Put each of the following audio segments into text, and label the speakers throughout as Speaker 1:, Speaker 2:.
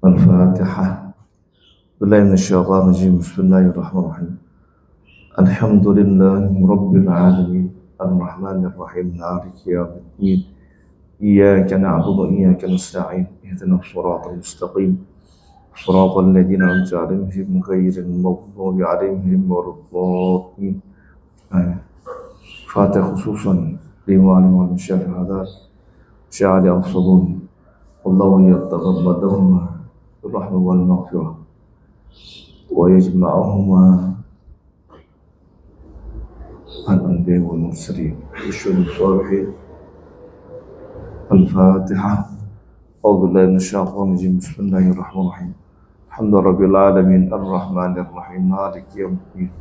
Speaker 1: الفاتحة. بالله من الشيطان الرجيم. بسم الله الرحمن الرحيم. الحمد لله رب العالمين الرحمن الرحيم مالك يوم الدين. إياك نعبد وإياك نستعين. اهدنا الصراط المستقيم صراط الذين أنعمت عليهم غير المغضوب عليهم ولا الضالين. فاتح خصوصا لمعلم المشاهدات شاعر الصدور الله يتغمدهما بالرحمة والمغفرة ويجمعهما الأنبياء والمرسلين والشهداء الصالحين. الفاتحة. أعوذ بالله من الشيطان الرجيم. بسم الله الرحمن الرحيم. الحمد لله رب العالمين الرحمن الرحيم مالك يوم الدين.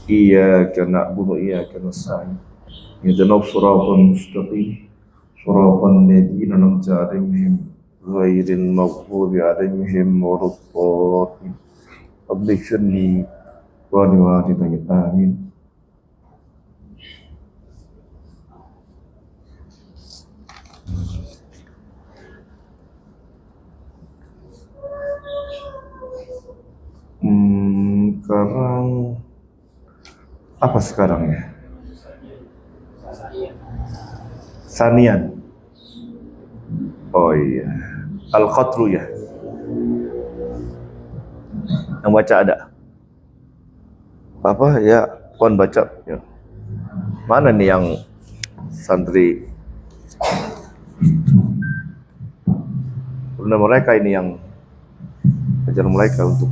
Speaker 1: إياك نعبد وإياك نستعين. اهدنا الصراط المستقيم صراط الذين أنعمت عليهم غير المغضوب عليهم ولا الضالين. رب اغفر لي ولوالدي آمين. Sekarang apa sekarang ya? Sanian. Oh iya, Al-Qatru ya. Yang baca ada? Apa ya? Kon baca ya. Mana nih yang santri? Benar mereka ini yang ajar mereka untuk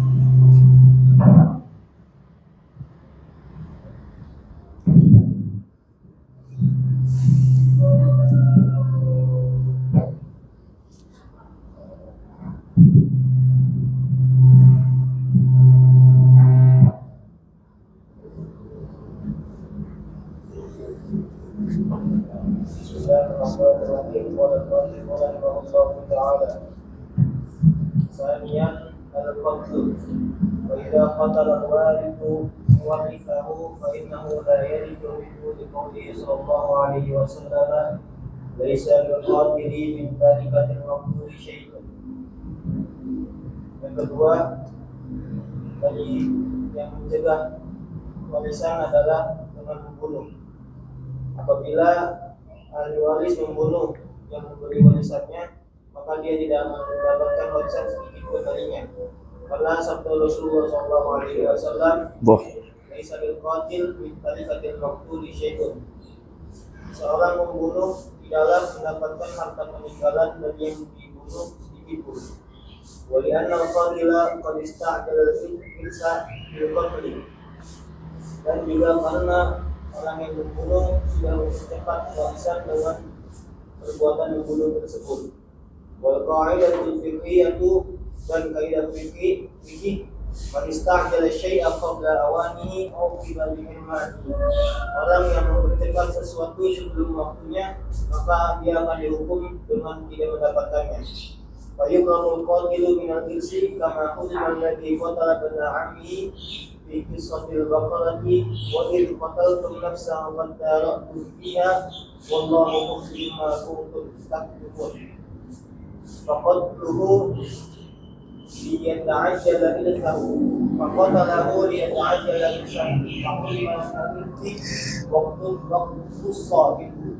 Speaker 2: ثانيا القتل. وإذا قتل الوارث مورثه فإنه لا يرث منه لقوله صلى الله عليه وسلم ليس للقاتل من تركة المقتول شيء. Yang kedua, tadi yang mencegah warisan adalah dengan membunuh. Apabila ahli waris membunuh yang memberi warisannya, maka dia tidak mendapatkan warisan sedikit pun darinya. Karena sabda Rasulullah SAW, "Laisa lil qatil min tarikatil maqtuli syai'un." Seorang membunuh tidaklah mendapatkan harta peninggalan dari yang dibunuh sedikit pun. Wa li'anna al-qatila qad ista'jala al-insa bil qatli. Dan juga karena orang yang membunuh sudah mempercepat warisan dengan perbuatan membunuh tersebut. Wal qa'idatul fiqhiyatu, dan kaidah fikih man ista'jala syai'a qabla awanihi aw qibla al-hirmani. Orang yang mempercepat sesuatu sebelum waktunya, maka dia akan dihukum dengan tidak mendapatkannya. Fa yuqamul qatilu min al-irsi kama qutila alladhi qatala bana ammihi fi qissatil baqarati wa idh qataltum nafsan wa dara'tum fiha wallahu mukhrijum ma kuntum taktumun. Faqatluhu liyata'ajjala ilsahu faqatalahu liyata'ajjala ilsahu faqulima al-irsi waqtu sabiqu.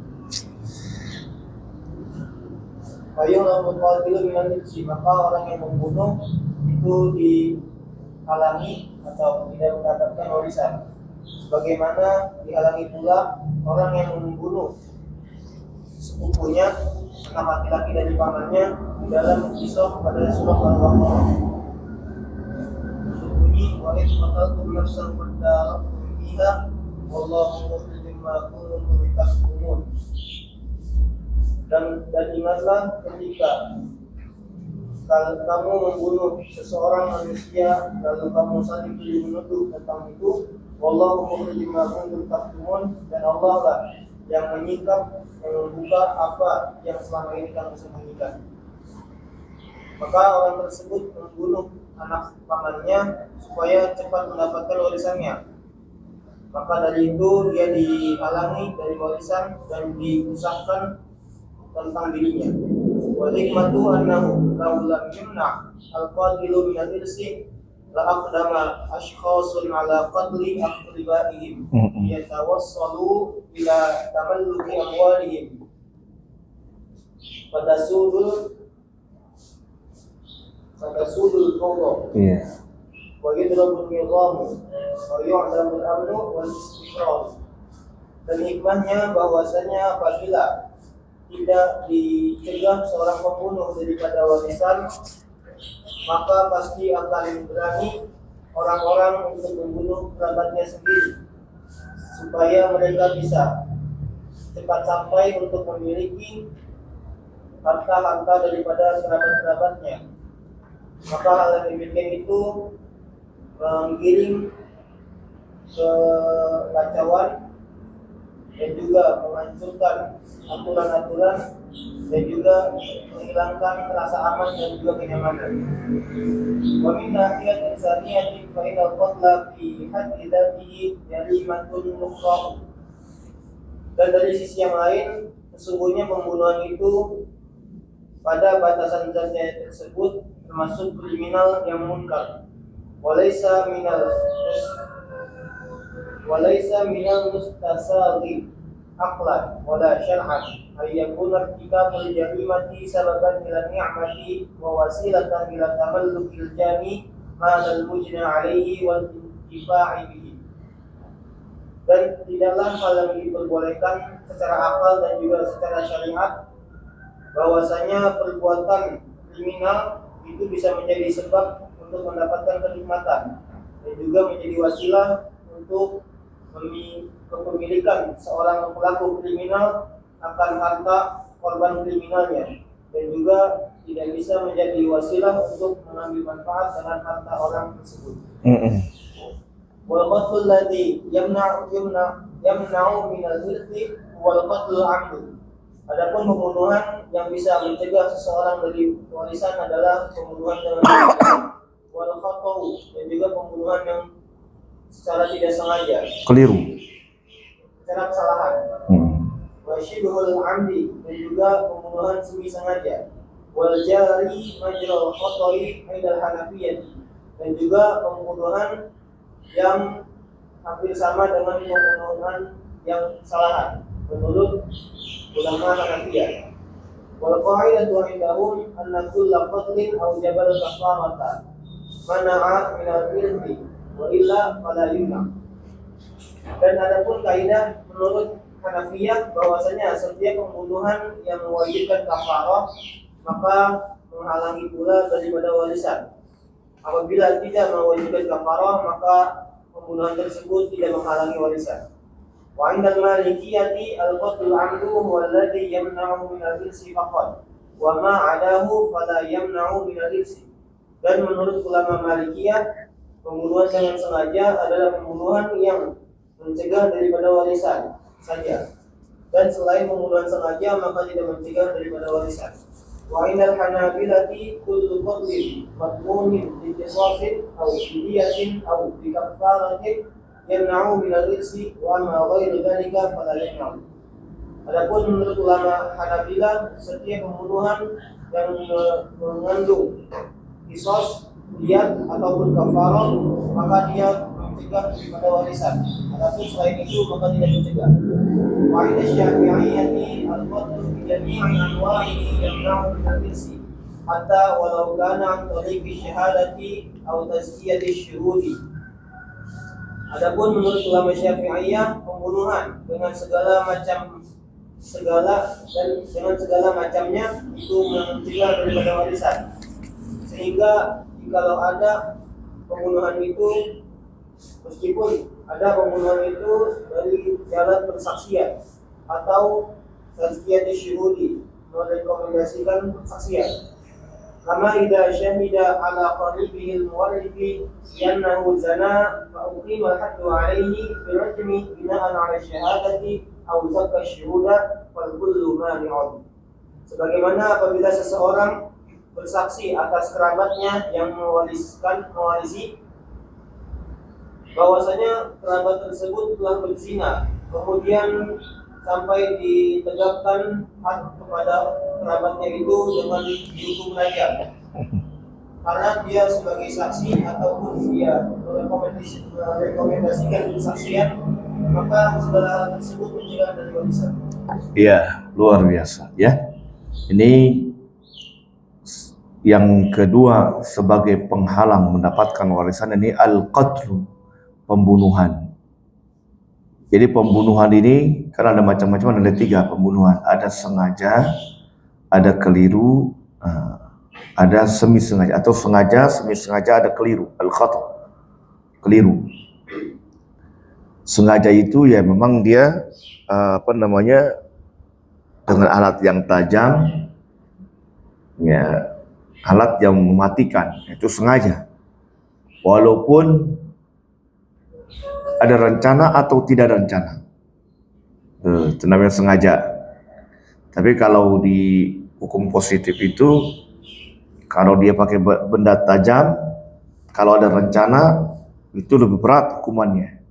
Speaker 2: Fayuqamul qatilu min al-irsi, maka orang yang membunuh itu dihalangi atau tidak mendapatkan warisan. Sebagaimana dihalangi pula orang yang membunuh sepupunya, anak laki-laki dari pamannya, dalam kisah pada surah Al-Baqarah. Berbunyi, wa idh qataltum nafsan fadara'tum fiha wallahu mukhrijum ma kuntum taktumun. Dan ingatlah ketika kalau kamu membunuh seseorang manusia lalu kamu saling menuduh tentang itu, wallahu mukhrijum ma kuntum taktumun, dan Allah lah yang menyingkap, yang membuka apa yang selama ini kamu sembunyikan. Maka orang tersebut membunuh anak pamannya supaya cepat mendapatkan warisannya. Maka dari itu dia dihalangi dari warisan dan diusahkan tentang dirinya. Wal hikmatu annahu law lam yumna al-qatilu min al-irsi la aqdama ashkhasun ala qatli aqribaihim yatawassalu ila tamalluki amwalihim fatasudul fawda wa yudrabul nizamu wa yu'lamul amnu wal istiqrar. Dan hikmahnya bahwasanya apabila tidak dicegah seorang pembunuh daripada warisan, maka pasti akan berani orang-orang untuk membunuh kerabatnya sendiri supaya mereka bisa cepat sampai untuk memiliki harta-harta daripada kerabat-kerabatnya. Maka hal yang demikian itu menggiring kekacauan dan juga menghancurkan aturan-aturan dan juga menghilangkan rasa aman dan juga kenyamanan. Wa min nahiyatin saniyatin fa inal qatla fi haddi dzatihi jarimatun mukhrah. Dan dari sisi yang lain, sesungguhnya pembunuhan itu pada batasan zatnya tersebut termasuk kriminal yang munkar. Walaysa minal mustasaghi aqlan wala syar'an ay yakuna irtikabul jarimati sababan ila ni'mati wa wasilatan ila tamallukil jani ma'al mujna alaihi wal intifa'i bihi. Dan tidaklah hal yang diperbolehkan secara akal dan juga secara syariat bahwasanya perbuatan kriminal itu bisa menjadi sebab untuk mendapatkan kenikmatan dan juga menjadi wasilah untuk kepemilikan seorang pelaku kriminal akan harta korban kriminalnya, dan juga tidak bisa menjadi wasilah untuk mengambil manfaat dengan harta orang tersebut. Wal qatlul ladzi yamna'u min al-irthi wal qatlul 'amd. Adapun pembunuhan yang bisa mencegah seseorang dari warisan adalah pembunuhan dengan wal khata'u, dan juga pembunuhan yang secara tidak sengaja,
Speaker 1: keliru,
Speaker 2: secara kesalahan. Wa syibhul 'amdi, dan juga pembunuhan semi sengaja. Wal jari majral khata'i indal hanafiyyah, dan juga pembunuhan yang hampir sama dengan pembunuhan yang kesalahan menurut ulama Hanafiyah. Wal qa'idatu 'indahum anna kulla qatlin aw jabal kafarata mana'a min al-irthi wa illa fala yumna. Dan adapun kaidah menurut Hanafiyah bahwasanya setiap pembunuhan yang mewajibkan kafarah maka menghalangi pula daripada warisan. Apabila tidak mewajibkan kafarah maka pembunuhan tersebut tidak menghalangi warisan. Wa 'indal malikiyati al-qatlul 'amdu huwa alladhi yamna'u min al-irsi faqat wa ma 'adahu fala yamna'u min al-irsi. Dan menurut ulama Malikiyah, pembunuhan dengan sengaja adalah pembunuhan yang mencegah daripada warisan saja, dan selain pembunuhan sengaja maka tidak mencegah daripada warisan. Wa inal hanabilati kullu qatlin madmunin bi qisasin aw diyatin aw bi kafaratin yamna'u min al-irsi wa ma ghairu dzalika fala yamna'u. Adapun menurut ulama Hanabilah, setiap pembunuhan yang mengandung qisas, diyat ataupun kafarah maka dia mencegah daripada warisan. Adapun selain itu maka tidak mencegah. Wa inda syafi'iyyati al-qatlu bi jami'i anwa'ihi yamna'u min al-irsi hatta walau kana an tariqi syahadati aw tazkiyati syuhudi. Adapun menurut ulama Syafi'iyah, pembunuhan dengan segala macamnya itu mencegah daripada warisan. Sehingga jikalau ada pembunuhan itu, meskipun ada pembunuhan itu dari jalan persaksian atau tazkiyat syuhudi, merekomendasikan persaksian. Kama idza syahida ala qaribihi al-muwarrithi yannahu zana fa uqima al-haddu alayhi bi rajmi bina'an ala syahadati aw zakka syuhuda fal kullu mani'un. Sebagaimana apabila seseorang bersaksi atas kerabatnya yang mewarisi bahwasanya kerabat tersebut telah berzina, kemudian sampai ditegakkan hak kepada kerabatnya itu dengan dihukum rajam. Karena dia sebagai saksi ataupun dia merekomendasikan kesaksian, maka segala hal tersebut mencegah dari warisan.
Speaker 1: Iya, luar biasa ya. Ini yang kedua sebagai penghalang mendapatkan warisan, ini al-qatlu, pembunuhan. Jadi pembunuhan ini kan ada macam-macam, ada 3 pembunuhan. Ada sengaja, ada keliru, ada semi sengaja, atau sengaja, semi sengaja, ada keliru, al-khata, keliru. Sengaja itu ya memang dia dengan alat yang tajam, ya alat yang mematikan, itu sengaja. Walaupun ada rencana atau tidak ada rencana, itu namanya sengaja. Tapi kalau di hukum positif itu, kalau dia pakai benda tajam, kalau ada rencana, itu lebih berat hukumannya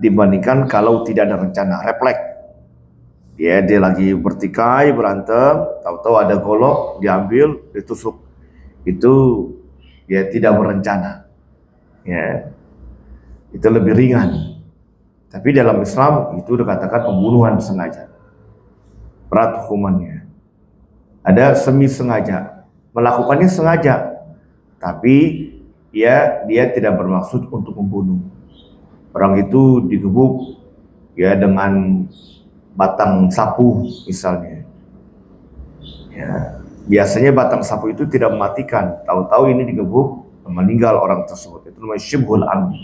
Speaker 1: dibandingkan kalau tidak ada rencana, refleks. Ya, dia lagi bertikai, berantem, tahu-tahu ada golok, diambil, ditusuk. Itu ya tidak berencana. Ya, itu lebih ringan. Tapi dalam Islam itu dikatakan pembunuhan sengaja, berat hukumannya. Ada semi sengaja, melakukannya sengaja, tapi ya dia tidak bermaksud untuk membunuh. Orang itu digebuk ya dengan batang sapu misalnya. Ya, biasanya batang sapu itu tidak mematikan, tahu-tahu ini digebuk meninggal orang tersebut. Itu namanya syibhul amdi.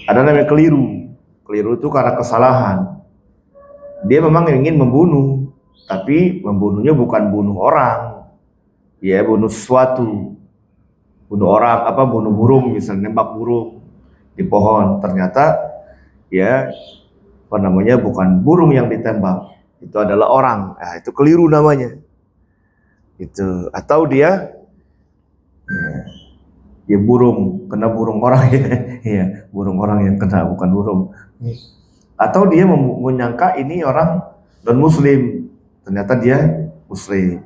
Speaker 1: Ada namanya keliru. Keliru itu karena kesalahan. Dia memang ingin membunuh, tapi membunuhnya bukan bunuh orang, ya bunuh sesuatu. Bunuh orang, bunuh burung misalnya, nembak burung di pohon. Ternyata ya bukan burung yang ditembak, itu adalah orang. Nah, itu keliru namanya. Itu atau dia ya burung, kena burung orang ya, burung orang yang kena, bukan burung. Atau dia menyangka ini orang non muslim, ternyata dia muslim.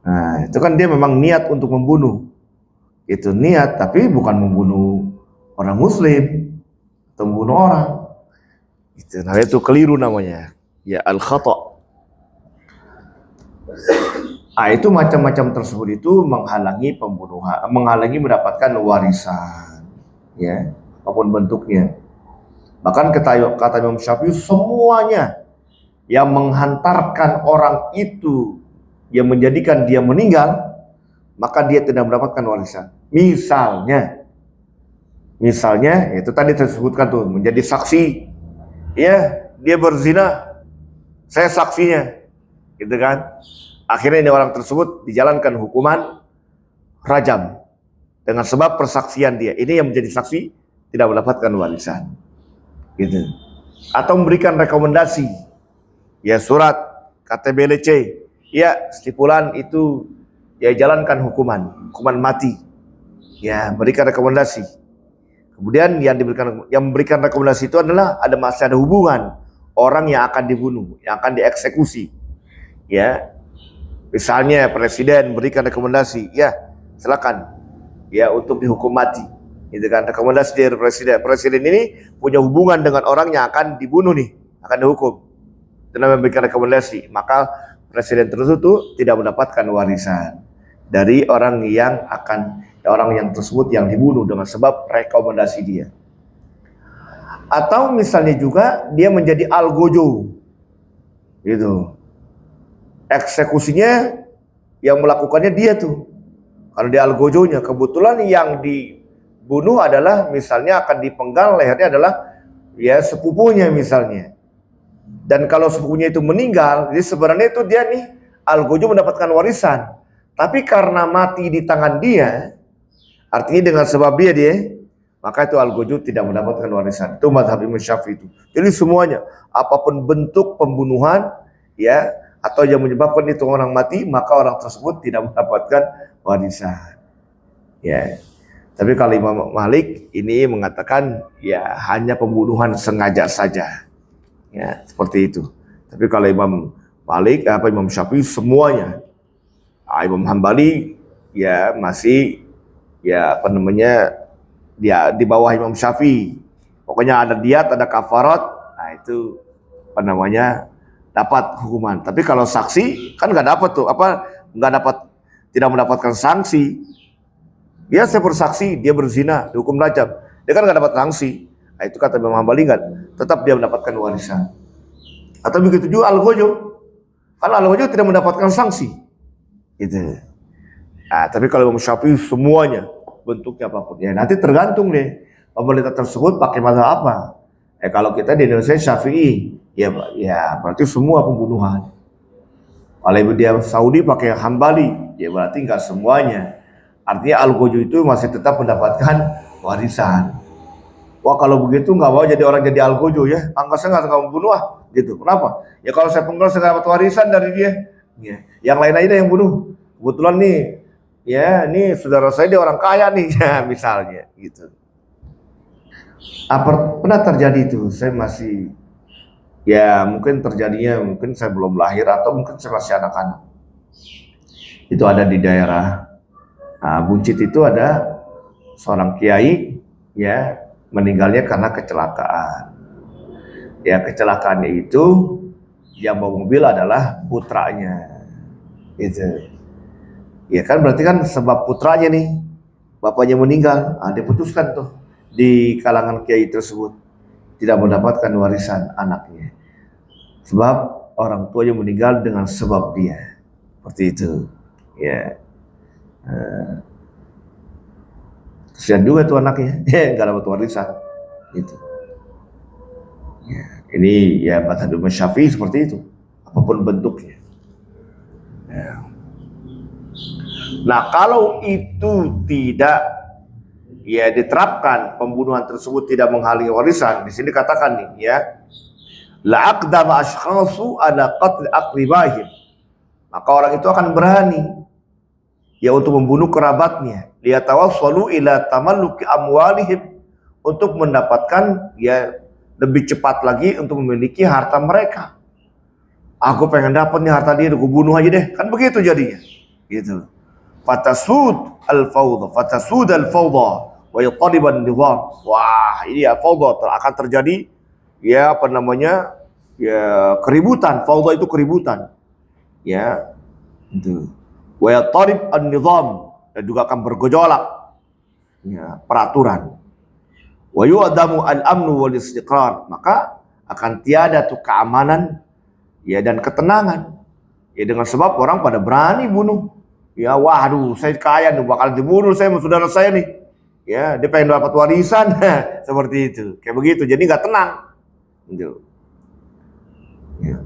Speaker 1: Nah, itu kan dia memang niat untuk membunuh. Itu niat, tapi bukan membunuh orang muslim atau membunuh orang. Itu keliru namanya. Ya al-khata'. Itu macam-macam tersebut itu menghalangi pembunuhan, menghalangi mendapatkan warisan, ya, apapun bentuknya. Bahkan kata Imam Syafi'i, semuanya yang menghantarkan orang itu, yang menjadikan dia meninggal, maka dia tidak mendapatkan warisan. Misalnya, itu tadi saya sebutkan tuh, menjadi saksi, ya, dia berzina, saya saksinya, gitu kan? Akhirnya ini orang tersebut dijalankan hukuman rajam dengan sebab persaksian dia. Ini yang menjadi saksi tidak mendapatkan warisan, gitu. Atau memberikan rekomendasi, ya surat KTBLC, ya stipulan itu, ya jalankan hukuman mati, ya berikan rekomendasi. Kemudian yang memberikan rekomendasi itu adalah masih ada hubungan orang yang akan dibunuh, yang akan dieksekusi, ya. Misalnya presiden berikan rekomendasi, ya silakan, ya untuk dihukum mati, gitu kan. Rekomendasi dari presiden ini punya hubungan dengan orang yang akan dibunuh nih, akan dihukum. Dengan memberikan rekomendasi, maka presiden tersebut tidak mendapatkan warisan dari orang yang tersebut yang dibunuh dengan sebab rekomendasi dia. Atau misalnya juga dia menjadi algojo, gitu. Eksekusinya yang melakukannya dia tuh. Kalau dia algojonya, kebetulan yang dibunuh adalah misalnya akan dipenggal lehernya adalah ya sepupunya misalnya. Dan kalau sepupunya itu meninggal, jadi sebenarnya itu dia nih algojo mendapatkan warisan. Tapi karena mati di tangan dia, artinya dengan sebab dia, maka itu algojo tidak mendapatkan warisan. Itu mazhab Imam Syafi'i itu. Jadi semuanya, apapun bentuk pembunuhan, ya, atau yang menyebabkan itu orang mati, maka orang tersebut tidak mendapatkan warisan. Ya. Tapi kalau Imam Malik ini mengatakan ya hanya pembunuhan sengaja saja. Ya, seperti itu. Tapi kalau Imam Malik, Imam Syafi'i semuanya. Imam Hambali ya masih ya apa namanya dia di bawah Imam Syafi'i. Pokoknya ada diat, ada kafarat, nah itu apa namanya dapat hukuman. Tapi kalau saksi kan nggak dapat tuh nggak dapat, tidak mendapatkan sanksi. Dia saya bersaksi dia berzina dihukum rajam, dia kan nggak dapat sanksi. Nah, itu kata Imam Hambali kan tetap dia mendapatkan warisan. Atau begitu juga al-ghojo, karena al-ghojo tidak mendapatkan sanksi. Gitu. Nah, tapi kalau Imam Syafi'i semuanya bentuknya apapun ya nanti tergantung deh pemerintah tersebut pakai mazhab apa. Kalau kita di Indonesia Syafi'i ya berarti semua pembunuhan. Kalau dia Saudi pakai Hambali ya berarti enggak semuanya. Artinya al-ghojo itu masih tetap mendapatkan warisan. Wah kalau begitu nggak mau jadi orang jadi al-ghojo ya. Saya nggak membunuh gitu. Kenapa? Ya kalau saya penggal saya dapat warisan dari dia. Ya. Yang lain aja yang bunuh. Kebetulan nih, ya ini saudara saya dia orang kaya nih, ya, misalnya gitu. Pernah terjadi itu? Saya masih, ya mungkin terjadinya mungkin saya belum lahir atau mungkin saya masih anak-anak. Itu ada di daerah Buncit itu ada seorang kiai, ya meninggalnya karena kecelakaan. Ya kecelakaannya itu yang bawa mobil adalah putranya, gitu. Ya kan berarti kan sebab putranya nih, bapaknya meninggal, diputuskan tuh di kalangan kiai tersebut tidak mendapatkan warisan anaknya. Sebab orang tuanya meninggal dengan sebab dia, seperti itu. Ya, kesian juga tuh anaknya, nggak dapat warisan, gitu. Ya, ini ya mazhab Imam Syafi'i seperti itu, apapun bentuknya. Ya. Nah kalau itu tidak ya diterapkan, pembunuhan tersebut tidak menghalangi warisan, di sini katakan nih ya, la aqdama ashkhasu ala qatl aqribahim, maka orang itu akan berani ya untuk membunuh kerabatnya, liyatawassalu ila tamalluki amwalihim, untuk mendapatkan ya lebih cepat lagi untuk memiliki harta mereka. Aku pengen dapat nih harta dia, aku bunuh aja deh, kan begitu jadinya, gitu. Fatasud al-fawda wa yataliban nizam. Wah, ini ya fawda akan terjadi ya apa namanya? Ya keributan. Fawda itu keributan. Ya. Itu. Wa yatalib an-nizam, dan juga akan bergejolak ya peraturan. Wa yu'damu al-amnu wal istiqrar, maka akan tiada tuh keamanan ya dan ketenangan. Ya dengan sebab orang pada berani bunuh. Ya waduh saya kaya nih bakal dibunuh saya sama saudara saya nih. Ya dia pengen dapat warisan seperti itu. Kayak begitu jadi nggak tenang. Gitu. Ya.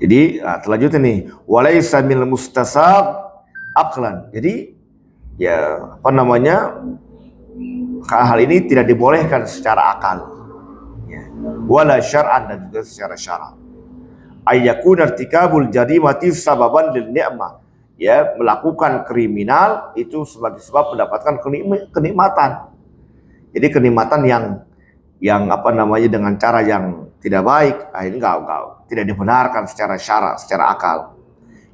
Speaker 1: Jadi selanjutnya nih walaysa minal mustasab aqlan. Jadi ya apa namanya hal ini tidak dibolehkan secara akal. Ya. Wala syar'an, dan juga secara syara'. Ayyakun irtikabul jarimati sababan lil ni'mah, ya melakukan kriminal itu sebagai sebab mendapatkan kenikmatan. Jadi kenikmatan yang apa namanya dengan cara yang tidak baik, ini enggak tidak dibenarkan secara syara, secara akal.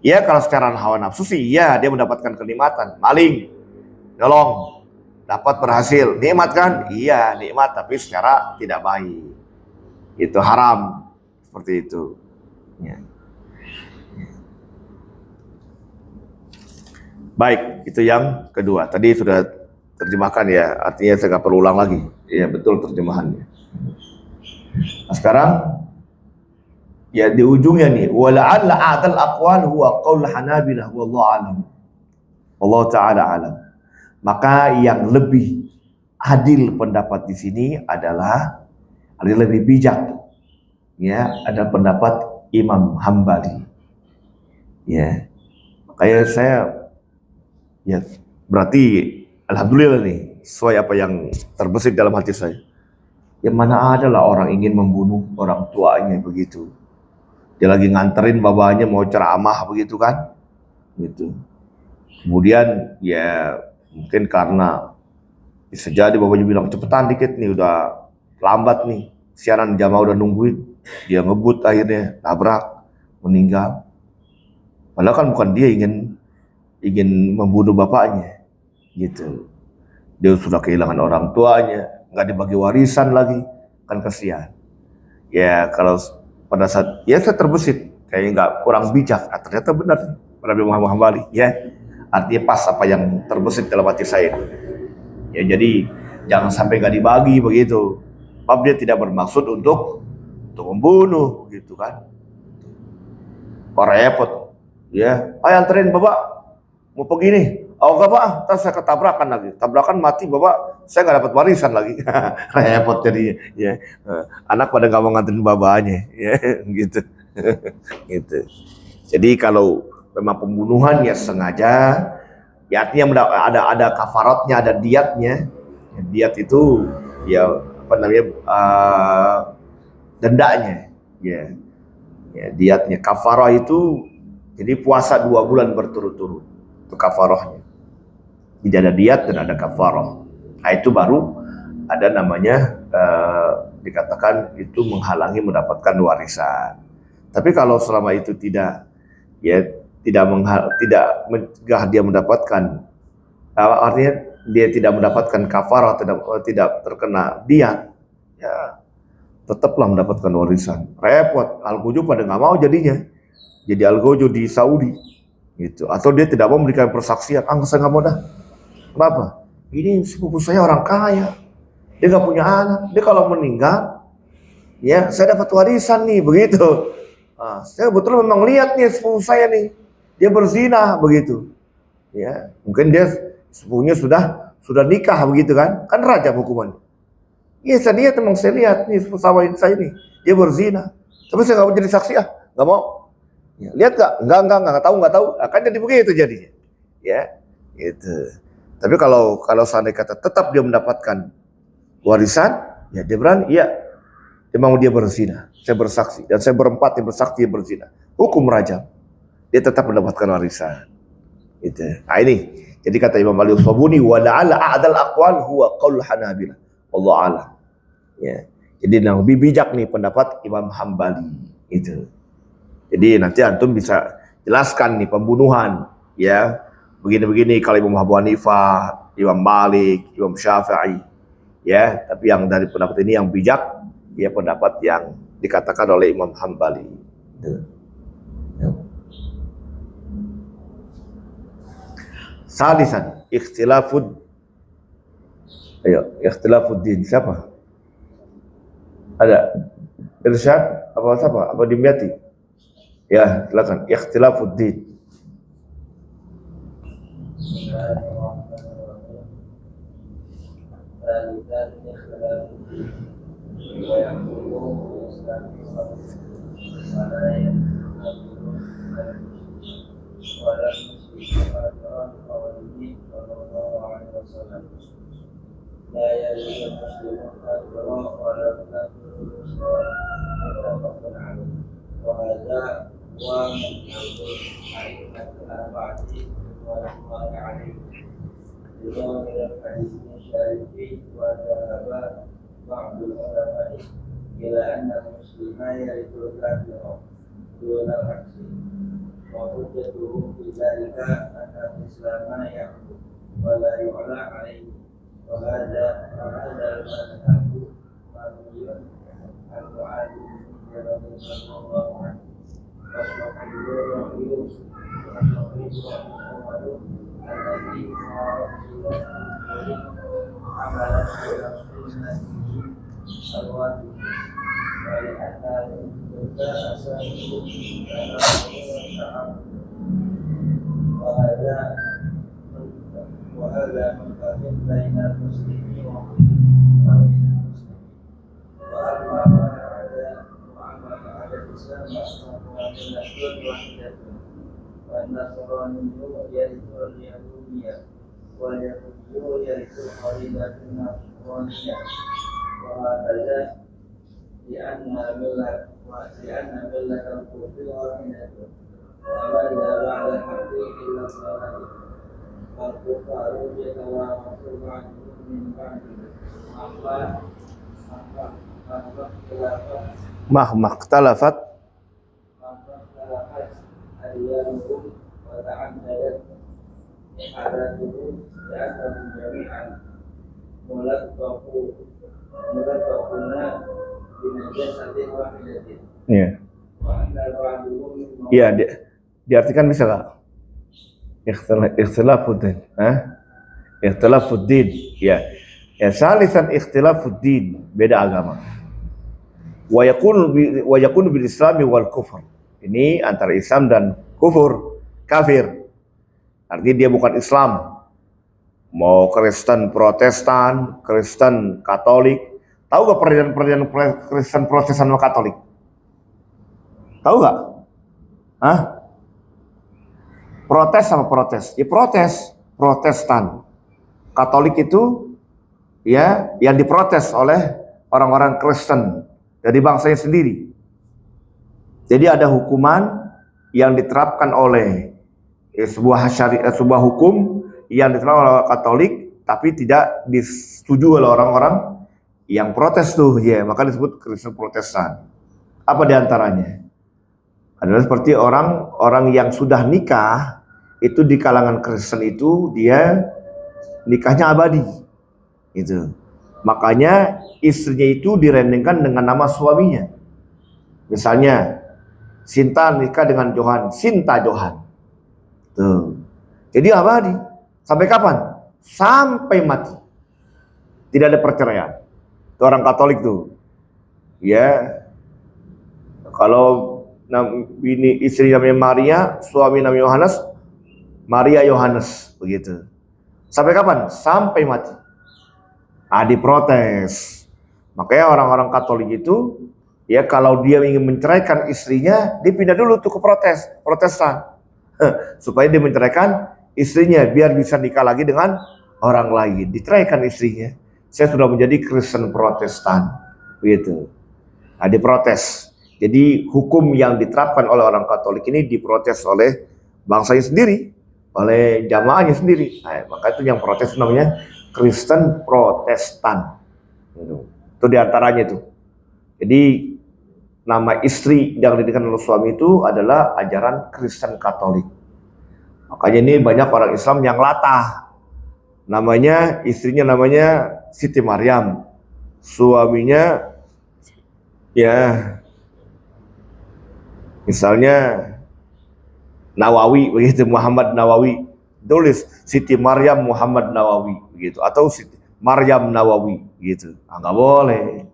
Speaker 1: Ya kalau secara hawa nafsu sih ya dia mendapatkan kenikmatan, maling, nyolong, dapat berhasil, nikmat kan? Iya nikmat, tapi secara tidak baik, itu haram, seperti itu. Ya. Baik, itu yang kedua. Tadi sudah terjemahkan ya, artinya saya nggak perlu ulang lagi. Ya betul terjemahannya. Nah, sekarang ya di ujungnya nih, wala'alla a'dal aqwal huwa qaul Hanabilah wallahu alam. Allah taala alam. Maka yang lebih adil pendapat di sini adalah lebih bijak. Ya, ada pendapat Imam Hambali. Ya. Makanya saya ya berarti alhamdulillah nih sesuai apa yang terbesit dalam hati saya. Yang mana adalah orang ingin membunuh orang tuanya begitu. Dia lagi nganterin bapaknya mau ceramah begitu kan? Gitu. Kemudian ya mungkin karena Bisa jadi bapaknya bilang cepetan dikit nih, udah lambat nih, siaran jamaah udah nungguin. Dia ngebut, akhirnya nabrak, meninggal. Padahal kan bukan dia ingin membunuh bapaknya, gitu. Dia sudah kehilangan orang tuanya, nggak dibagi warisan lagi, kan kasihan. Ya kalau pada saat ya saya terbesit, kayaknya nggak kurang bijak. Ternyata benar Nabi Muhammad Hambali, ya. Artinya pas apa yang terbesit dalam hati saya. Ya jadi jangan sampai nggak dibagi begitu. Sebab dia tidak bermaksud untuk membunuh, gitu kan. Kok repot, ya. Ayo anterin bapak, mau pergi nih. Oh enggak pak, ntar saya ketabrakan lagi. Tabrakan mati bapak, saya nggak dapat warisan lagi. Repot jadi, ya. Anak pada nggak mau nganterin bapaknya, ya, gitu. Gitu. Jadi kalau memang pembunuhan ya sengaja, ya artinya ada kafaratnya, ada diatnya. Ya, diat itu ya apa namanya, dendanya, ya. Ya, diatnya. Kafarah itu jadi puasa 2 bulan berturut-turut, itu kafarahnya. Jadi ada diat dan ada kafarah. Nah itu baru ada namanya, dikatakan itu menghalangi mendapatkan warisan. Tapi kalau selama itu tidak, ya tidak mencegah dia mendapatkan, artinya dia tidak mendapatkan kafarah, tidak terkena diat, ya tetaplah mendapatkan warisan. Repot, Al-Gojo pada nggak mau jadinya, jadi Al-Gojo di Saudi, gitu. Atau dia tidak mau memberikan persaksian, saya nggak mau dah. Kenapa? Ini sepupu saya orang kaya, dia nggak punya anak, dia kalau meninggal, ya saya dapat warisan nih, begitu. Saya betul memang lihat nih sepupu saya nih, dia berzina, begitu. Ya, mungkin dia sepupunya sudah nikah, begitu kan? Kan raja hukumannya. Iya, saya lihat nih sepupu saya nih, dia berzina. Tapi saya nggak mau jadi saksi, nggak mau. Ya, lihat nggak tahu, akan jadi begitu jadinya. Ya, gitu. Tapi kalau seandainya kata tetap dia mendapatkan warisan, ya dia berani, iya. Dia mau dia berzina, saya bersaksi, dan saya berempat yang bersaksi dia berzina. Hukum rajam, dia tetap mendapatkan warisan. Gitu. Nah ini, jadi kata Imam Ali Sabuni, wa la'ala a'dal aqwal huwa qaul Hanabilah. Allah alam. Ya. Jadi yang lebih bijak nih pendapat Imam Hambali itu. Jadi nanti antum bisa jelaskan nih pembunuhan, ya. Begini-begini kalau Imam Abu Hanifah, Imam Malik, Imam Syafi'i, ya. Tapi yang dari pendapat ini yang bijak, ya pendapat yang dikatakan oleh Imam Hambali. Ya. Salisan, ikhtilafuddin. Siapa? Ada Irsyad apa siapa? Apa Dimyati? Ya, silakan. Ikhtilafuddin.
Speaker 2: لا يزال المسلمون كافرا ولا كافر متفق عليه وهذا هو مذهب أئمة الأربعة رضوان الله عليهم بظاهر الحديث الشريف وذهب بعض العلماء إلى أن المسلم يرث الكافر دون العكس وحجته في ذلك أن الإسلام يحكم ولا يعلى عليه وهذا المذهب مروي عن معاذ بن جبل رضي الله عنه والصحيح يوسف والصحيح عمر الذي صار عملا برسول الواجب ولأن الابتداء أساسه وهذا منقطع بين المسلمين وغير المسلمين وأما ما بعد الإسلام فهو ملة واحدة والنصراني يرث اليهودية واليهودي يرث القريبة النصرانية وهكذا لأن ملة الكفر واحدة وماذا بعد الحق إلا الضلال والكفار يتوارثون بعضهم من بعض
Speaker 1: Mahma ikhtalafat
Speaker 2: اختلفت أديانهم وتعددت حالاتهم لأنهم جميعا ملتقون بنجاسة واحدة
Speaker 1: ya.
Speaker 2: وأن بعضهم
Speaker 1: Ya, diartikan bisa nggak? Ikhtilafuddin, ikhtilafuddin, ya. Ya, salisan ikhtilafuddin, beda agama. Wa yakunu bil islami wal kufur. Ini antara Islam dan kufur, kafir. Artinya dia bukan Islam. Mau Kristen Protestan, Kristen Katolik. Tahu gak perbedaan Kristen Protestan sama Katolik? Tahu gak? Hah? Protes sama protes. Ya protes, Protestan. Katolik itu ya yang diprotes oleh orang-orang Kristen dari bangsanya sendiri. Jadi ada hukuman yang diterapkan oleh sebuah hukum yang diterapkan oleh Katolik tapi tidak disetujui oleh orang-orang yang protes tuh, ya, maka disebut Kristen Protestan. Apa diantaranya? Adalah seperti orang yang sudah nikah, itu di kalangan Kristen itu dia nikahnya abadi, itu. Makanya istrinya itu direndengkan dengan nama suaminya. Misalnya Sinta nikah dengan Johan, Sinta Johan. Tuh. Jadi abadi. Sampai kapan? Sampai mati. Tidak ada perceraian. Itu orang Katolik tuh. Ya. Kalau ini istri namanya Maria, suami namanya Yohanes, Maria Yohanes, begitu. Sampai kapan? Sampai mati. Diprotes. Makanya orang-orang Katolik itu, ya kalau dia ingin menceraikan istrinya, dia pindah dulu tuh ke Protestan. Supaya dia menceraikan istrinya, biar bisa nikah lagi dengan orang lain. Diceraikan istrinya. Saya sudah menjadi Kristen Protestan, begitu. Diprotes. Jadi hukum yang diterapkan oleh orang Katolik ini diprotes oleh bangsanya sendiri, oleh jamaahnya sendiri. Maka itu yang protes namanya Kristen Protestan. Itu diantaranya itu. Jadi nama istri yang didirikan oleh suami itu adalah ajaran Kristen Katolik. Makanya ini banyak orang Islam yang latah. Namanya, istrinya namanya Siti Maryam. Suaminya ya misalnya Nawawi, begitu, Muhammad Nawawi. Tulis Siti Maryam Muhammad Nawawi, begitu, atau Siti Maryam Nawawi, gitu. Nggak boleh.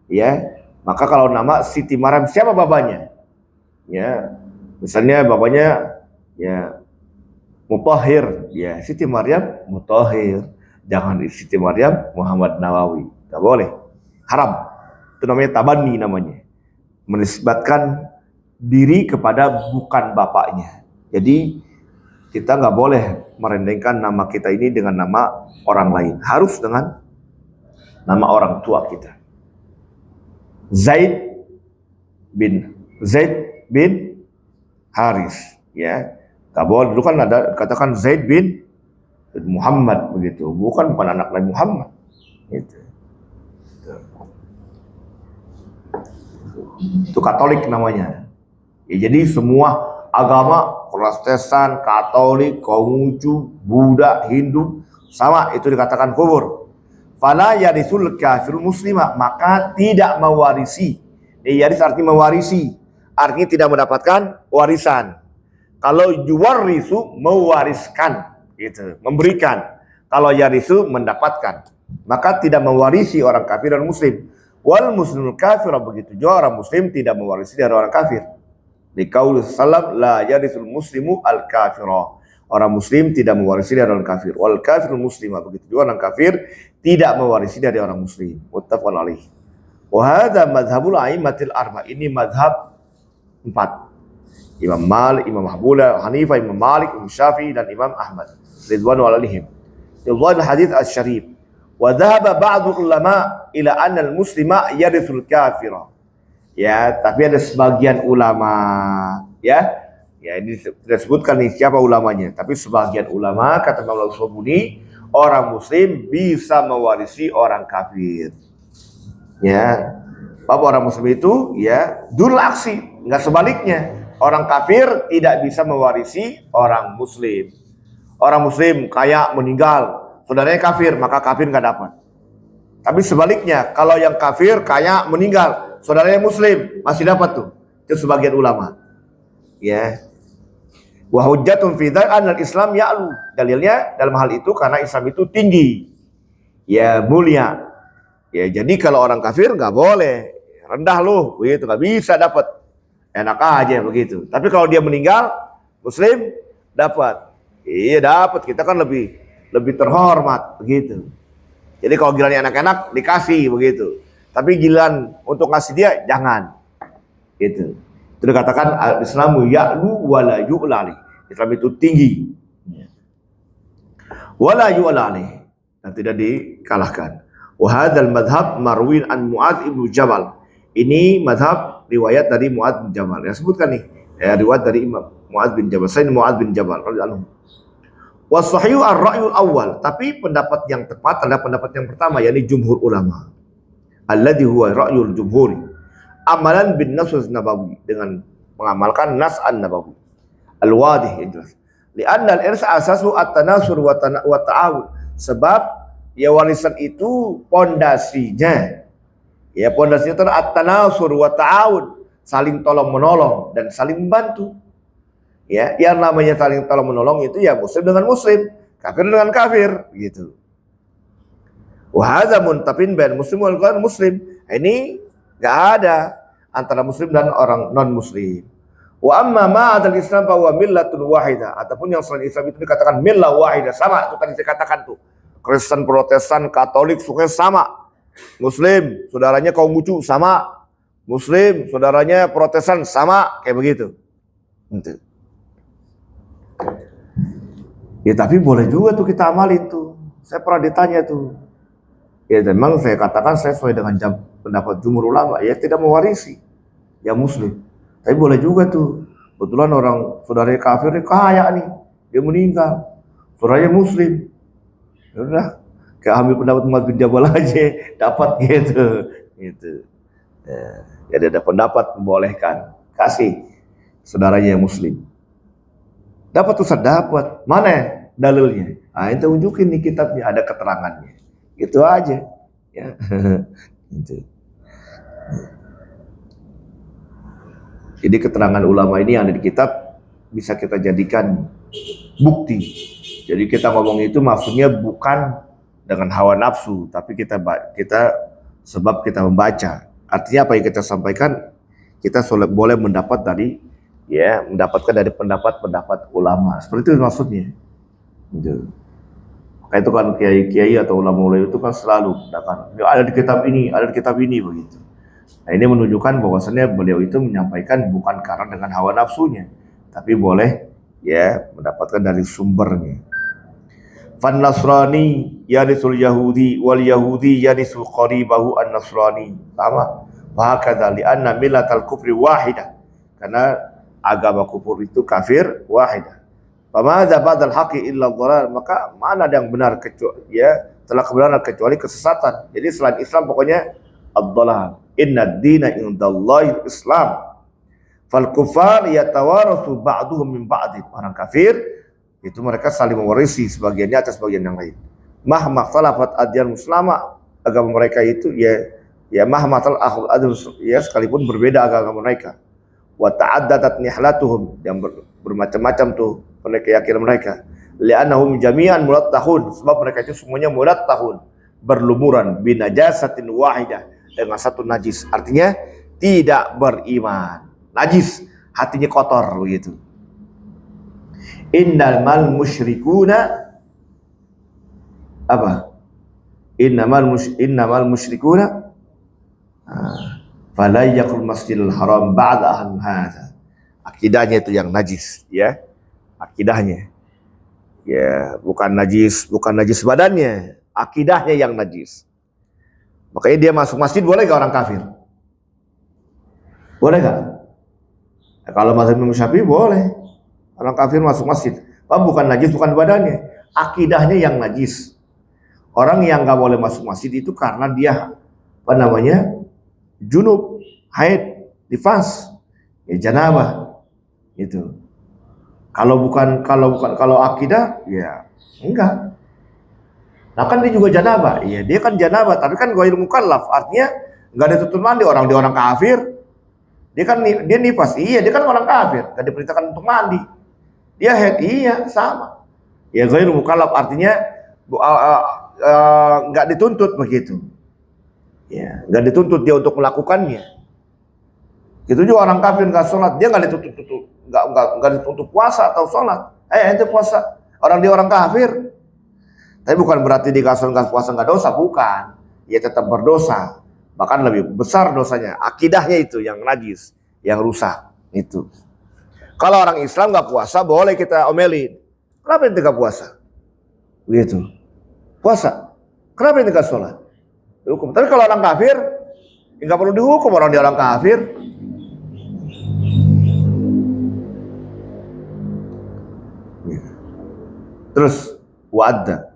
Speaker 1: Ya, maka kalau nama Siti Maryam, siapa babanya? Ya, misalnya babanya ya Mutahhir, ya Siti Maryam Mutahhir. Jangan Siti Maryam Muhammad Nawawi, nggak boleh. Haram. Itu namanya tabani namanya. Menisbatkan diri kepada bukan bapaknya. Jadi kita nggak boleh merendengkan nama kita ini dengan nama orang lain. Harus dengan nama orang tua kita. Zaid bin Haris, ya. Nggak boleh. Dulu kan ada katakan Zaid bin Muhammad, begitu. Bukan anak Nabi Muhammad. Gitu. Itu Katolik namanya. Ya, jadi semua agama, Protestan, Katolik, Konghucu, Buddha, Hindu, sama itu dikatakan kufur. Fala yarisul kafirul muslimah, maka tidak mewarisi. Yaris artinya mewarisi, artinya tidak mendapatkan warisan. Kalau yuwarisu, mewariskan, gitu, memberikan. Kalau yarisu, mendapatkan. Maka tidak mewarisi orang kafir dan muslim. Wal muslimul kafir, begitu juga orang muslim tidak mewarisi dari orang kafir. Di qaul sallam la yarisul muslimu al kafirah. Orang muslim tidak mewarisi dari orang kafir. Wal kafirul muslimah, begitu juga orang kafir tidak mewarisi dari orang muslim. Muttafaqun alaih. Wa hadza madhhabul a'immatil arba. Ini madhab 4. Imam Malik, Imam Abu Hanifah, Imam Malik, Imam Syafi'i dan Imam Ahmad ridwanu alaihim. Ridwan hadits asy-syarif. Wa dhahaba ba'du ulama ila anna al-muslima yarisul kafira. Ya, tapi ada sebagian ulama ya Ya, ini tidak sebutkan nih siapa ulamanya, tapi sebagian ulama kata Imam Al-Sabuni, orang muslim bisa mewarisi orang kafir. Ya, apa orang muslim itu ya dul aksi, nggak sebaliknya. Orang kafir tidak bisa mewarisi orang muslim. Orang muslim kayak meninggal, saudaranya kafir, maka kafir nggak dapat. Tapi sebaliknya, kalau yang kafir kayak meninggal, saudaranya muslim, masih dapat tuh. Itu sebagian ulama. Ya. Wa hujjatun fi dzal anal Islam ya'lu. Dalilnya dalam hal itu karena Islam itu tinggi. Ya, mulia. Ya, jadi kalau orang kafir nggak boleh. Rendah loh, begitu nggak bisa dapat. Enak aja begitu. Tapi kalau dia meninggal, muslim dapat. Iya dapat. Kita kan lebih terhormat begitu. Jadi kalau giliran enak-enak dikasih begitu. Tapi giliran untuk ngasih dia jangan. Gitu. Itu dikatakan al-Islamu ya'lu wala yu'lali. Islam itu tinggi. Wala yu'lali. Dan tidak dikalahkan. Wa hadzal madhab marwin an Mu'adz ibn Jabal. Ini madhab riwayat dari Mu'adz bin Jabal. Yang sebutkan nih, riwayat dari Imam Mu'adz bin Jabal. Sayyid Mu'adz bin Jabal radhiyallahu anhu. Wasahyu ar-ra'yul awal, tapi pendapat yang tepat adalah pendapat yang pertama, yakni jumhur ulama. Alladhi huwa ra'yul jumhuri. Amalan bin nas nabawi, dengan mengamalkan nas an-nabawi. Al-wadih yang jelas. Li'anna al-irs asasu at-tanasur wa ta'awun. Sebab ya warisan itu pondasinya. Ya pondasinya itu at-tanasur wa ta'awun, saling tolong menolong dan saling membantu. Ya, yang namanya saling tolong menolong itu ya muslim dengan muslim, kafir dengan kafir, gitu. Wa hadza muntafin bain muslim wal ghairu muslim. Ini enggak ada antara muslim dan orang non muslim. Wa amma ma'adal Islam bahwa millatun wahidah, ataupun yang selain Islam itu dikatakan millah wahidah, sama itu tadi dikatakan tuh. Kristen, Protestan, Katolik semuanya sama. Muslim saudaranya kaum Bucu sama. Muslim saudaranya Protestan sama, kayak begitu. Gitu. Ya tapi boleh juga tuh kita amalin tuh. Saya pernah ditanya tuh. Ya memang saya katakan saya sesuai dengan pendapat jumhur ulama, ya tidak mewarisi ya muslim. Tapi boleh juga tuh. Kebetulan orang saudaranya kafir kaya nih, dia meninggal. Saudaranya muslim. Ya udah, kayak ambil pendapat Mu'adz bin Jabal aja dapat gitu. Gitu. Ya, jadi ada pendapat membolehkan kasih saudaranya yang muslim. Dapat Ustaz, dapat. Mana dalilnya? Nah, itu tunjukin nih kitabnya, ada keterangannya. Itu aja. Ya. Gitu. Jadi keterangan ulama ini yang ada di kitab bisa kita jadikan bukti. Jadi kita ngomong itu maksudnya bukan dengan hawa nafsu, tapi kita sebab kita membaca. Artinya apa yang kita sampaikan kita boleh mendapat dari ya mendapatkan dari pendapat ulama, seperti itu maksudnya. Gitu. Maka itu kan kiai-kiai atau ulama-ulama itu kan selalu katakan ada di kitab ini begitu. Nah ini menunjukkan bahwasannya beliau itu menyampaikan bukan karena dengan hawa nafsunya, tapi boleh ya mendapatkan dari sumbernya. Fan Nasrani yarisul Yahudi wal Yahudi yarisul qaribahu an Nasrani, sama. Bahakadha li'anna millatal kufri wahidah, karena agama kufur itu kafir wahidah. Famadza ba'dal haqqi illa dhalal, maka mana ada yang benar kecuali ya telah kebenaran kecuali kesesatan. Jadi selain Islam pokoknya ad-dhalal. Inna ad-dina indallahi Islam. Fal kufar yatawaratsu ba'duhum min ba'd. Orang kafir itu mereka saling mewarisi sebagiannya atas bagian yang lain. Mahma khalafat adyan muslima, agama mereka itu ya mahma tal akhul adyan ya sekalipun berbeda agama mereka. Wa ta'addadat nihlatuhum, yang bermacam-macam tuh keyakinan mereka. Li'annahum jami'an mulattahun, sebab mereka itu semuanya mulattahun, berlumuran binajasatin wahidah, dengan satu najis, artinya tidak beriman, najis, hatinya kotor begitu. Innamal musyrikuna apa? Innamal musyrikuna fala yaqul masjidil haram ba'da an hadza. Akidahnya itu yang najis, ya. Akidahnya. Ya, bukan najis badannya, akidahnya yang najis. Makanya dia masuk masjid boleh gak orang kafir? Boleh gak? Nah, kalau mazhab Imam Syafi'i boleh. Orang kafir masuk masjid. Bukan najis, bukan badannya. Akidahnya yang najis. Orang yang nggak boleh masuk masjid itu karena dia junub, haid, nifas, ya janabah, itu. Kalau akidah, ya enggak. Nah kan dia juga janabah, iya dia kan janabah, tapi kan ghair mukallaf, artinya nggak ada tuntut mandi. Orang kafir, dia nifas, iya dia kan orang kafir, nggak diperintahkan untuk mandi. Dia haid, iya sama. Ya ghair mukallaf artinya nggak dituntut begitu. Ya, nggak dituntut dia untuk melakukannya. Itu juga orang kafir nggak sholat, dia nggak dituntut puasa atau sholat. Itu puasa. Dia orang kafir. Tapi bukan berarti dia nggak puasa nggak dosa, bukan. Dia tetap berdosa. Bahkan lebih besar dosanya. Akidahnya itu yang najis, yang rusak itu. Kalau orang Islam nggak puasa, boleh kita omelin. Kenapa ente nggak puasa? Begitu. Puasa. Kenapa ente nggak sholat? Dihukum. Tapi kalau orang kafir, nggak perlu dihukum. Dia orang kafir. Terus wa'adda.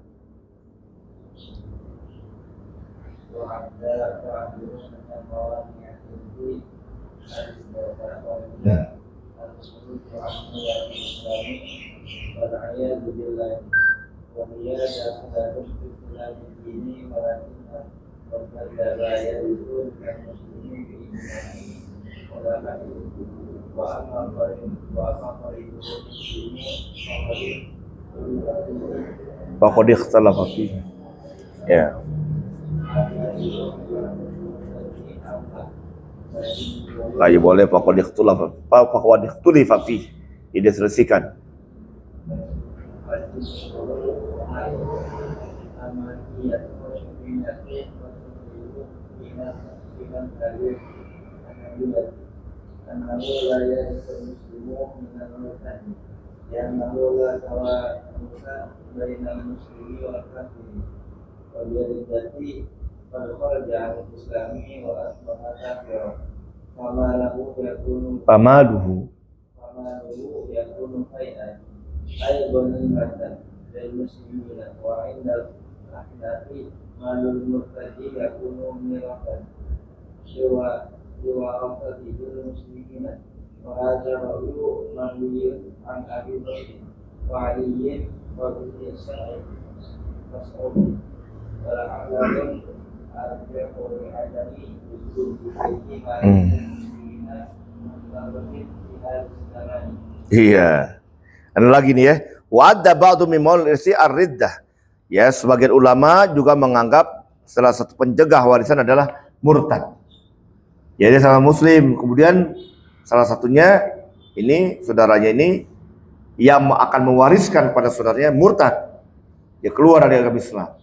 Speaker 1: Faqad ikhtalafa fihi. Ya. Lagi boleh faqad ikhtalafa fihi. Ini selesaikan.
Speaker 2: yang mengelola kawasan bainal muslimi wal kafir wa biadati pada kharaja islami wa asbaha kafir
Speaker 1: pamaduhu
Speaker 2: yakunu fai'an aydan matan lil muslimina wa indal ahnafi malul murtadi yakunu miratan siwa afadil muslimina وهذا رأيه مروي عن أبي بكر وعلي وابن سعيد مسعود ولعلهم أرجعوا بعدم وجود فيهما المسلمين مستغرقين في هذا الزمان.
Speaker 1: Iya. Ada lagi nih ya. Wa'adda ba'du min mawlisi ar-riddah. Ya, sebagian ulama juga menganggap salah satu pencegah warisan adalah murtad. Ya, dia sama muslim, kemudian salah satunya ini saudaranya ini yang akan mewariskan pada saudaranya murtad, dia keluar dari agama Islam.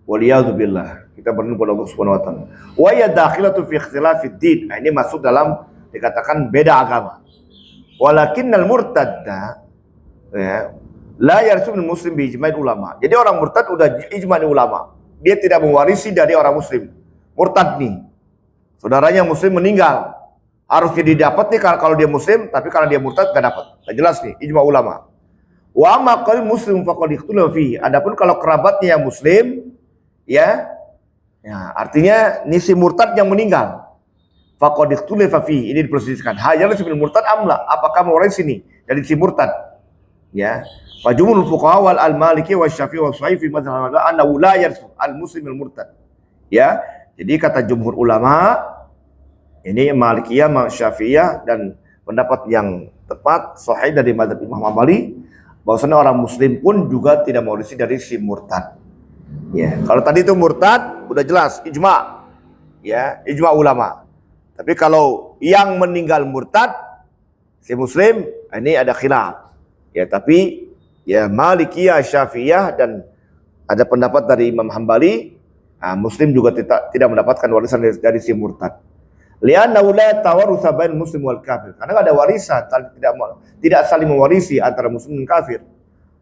Speaker 1: Waliyadzubillah, kita berlindung pada Allah Subhanahu wa taala. Wa ya dakhilatu fi ikhtilafid din. Nah, ini masuk dalam dikatakan beda agama. Walakinnal murtadda ya la yarsul muslim bi ijma'il ulama. Jadi orang murtad udah ijma' ulama. Dia tidak mewarisi dari orang muslim. Murtad nih. Saudaranya muslim meninggal. Harusnya didapat nih kalau dia muslim, tapi kalau dia murtad gak dapat. Gak jelas nih ijma ulama. Wa amma qal muslim faqad ikhtalafa fihi. Adapun kalau kerabatnya yang muslim, ya artinya ini si murtad yang meninggal. Faqad ikhtalafa fihi. Ini diperselisihkan. Hajal sebil murtad amla. Apakah mewarisi ini dari si murtad? Ya. Wa jumhurul fuqaha wal al-maliki wa syafi'i wa sahih fi madzhab annahu la yarsu al-muslim al-murtad. Ya. Jadi kata jumhur ulama ini Malikiyah, Syafi'iyah dan pendapat yang tepat sahih dari mazhab Imam Hambali bahwasanya orang muslim pun juga tidak mewarisi dari si murtad. Ya, kalau tadi itu murtad udah jelas ijma. Ya, ijma ulama. Tapi kalau yang meninggal murtad si muslim ini ada khilaf. Ya, tapi ya Malikiyah, Syafi'iyah dan ada pendapat dari Imam Hambali, muslim juga tidak mendapatkan warisan dari si murtad. Lianna la tawarutha bain muslim wal kafir. Karena ada warisan, tidak saling mewarisi antara muslim dan kafir.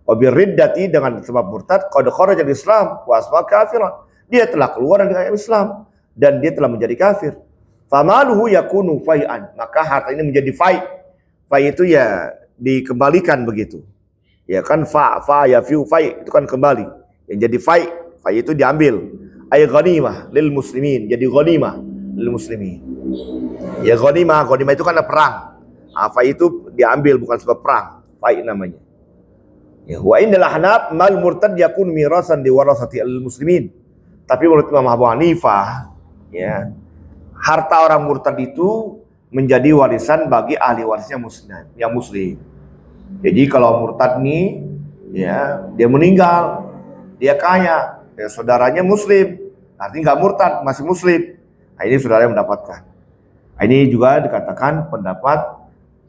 Speaker 1: Wa birriddati dengan sebab murtad qad kharaja al-Islam wa asbaha kafiran. Dia telah keluar dari Islam dan dia telah menjadi kafir. Famaluhu yakunu fai'an. Maka harta ini menjadi fai'. Fai' itu ya dikembalikan begitu. Ya kan fa ya fiu fai itu kan kembali. Yang jadi fai itu diambil. Ay ghanimah lil muslimin, jadi ghanimah lil muslimin. Ya ghanimah itu kan perang. Fai itu diambil bukan sebab perang. Fai namanya. Ya, wa innal ahnaf mal murtad yakun mirasan di warasati al muslimin. Tapi menurut Imam Abu Hanifah, ya, harta orang murtad itu menjadi warisan bagi ahli warisnya yang muslim. Jadi kalau murtad nih, ya, dia meninggal, dia kaya, ya, saudaranya muslim, artinya nggak murtad, masih muslim. Nah, ini saudara mendapatkan. Nah, ini juga dikatakan pendapat